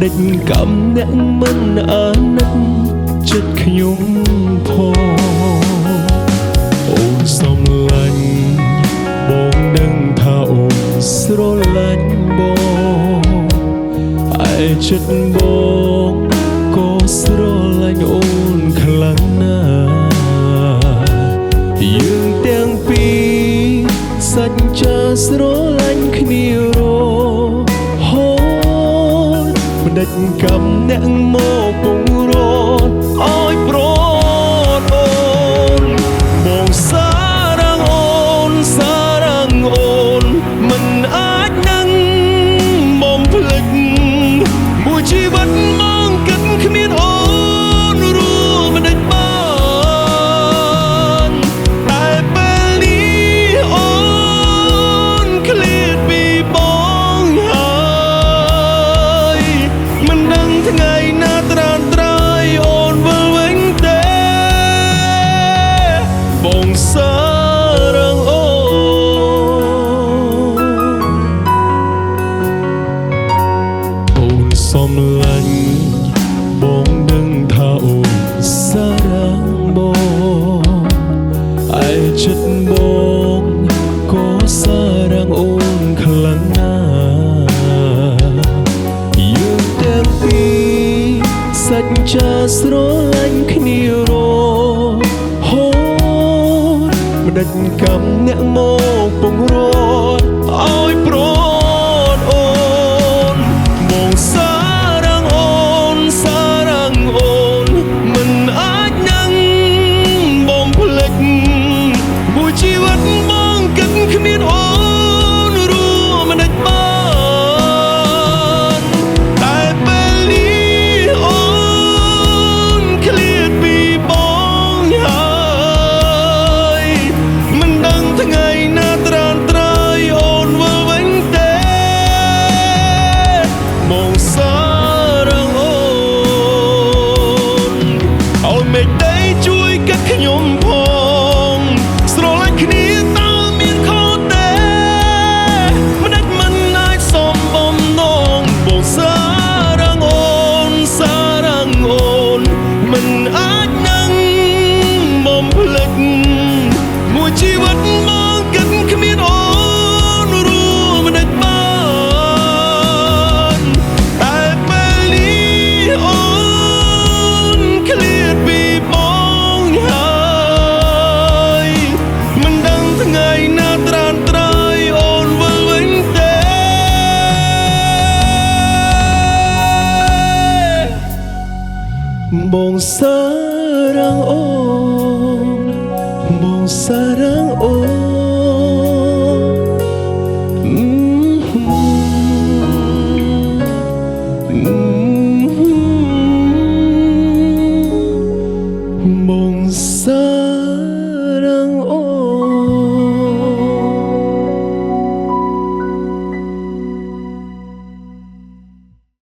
ដេចកំអ្នកមិនអាណិតចិត្តខ្ញុំផងអូនសំឡាញ់បងដឹងថាអូនស្រឡាញ់បងឯចិត្តបងក៏ស្រឡាញ់អូនខ្លាំងណាស់យើងទាំងពីរសច្ចាស្រឡាញ់គ្នារហូតមិនដេចកំអ្នកមកពងរត់ឲ្យប្រត់អូនបងសារងអូនសារងអូនមិនអាចនឹងបំភ្លេចមួយជីវិតមកគិតគ្មានអូនរួមមិនដេចបានតែពេលនេះអូនឃ្លាតពីបងហើយមិនដឹងថ្ងៃណាត្រានត្រើយអូនវិលវិញទេបងសារងអូនសំឡាញ់បងដឹងថាអូនសារងបងឯចិត្តបងក៏សារងអូនខ្លាំងណាស់យើងទាំងពីរសច្ចាស្រឡាញ់គ្នារហូតមិនដេចកំអ្នកមកពងរត់ឲ្យប្រត់អូនមកសារងអូនសារងអូនមិនអាចនឹងបំភ្លេចមួយជីវិតមកគិតគ្មានអូនរួមមិនដេចបានតែពេលនេះអូនឃ្លាតពីបងហើយមិនដឹងថ្ងៃណាត្រានត្រើយអូនវិលវិញទេមកសារងអូនឲ្យមេឃដីជួយកាត់ខ្ញុំផងស្រឡាញ់គ្នាតើមានខុសទេមិនដេចមិនអាចសមបំណងបងសារងអូនសារងអូនមិនអាចនឹងបំភ្លេចមួយជីវិតមកគិតគ្មានអូនរួមមិនដេចបានតែពេលនេះអូនឃ្លាតពីបងហើយមិនដឹងថ្ងៃណាត្រានត្រើយអូនវិលវិញទេបងសារងអូនបងសារងអូនបងសារ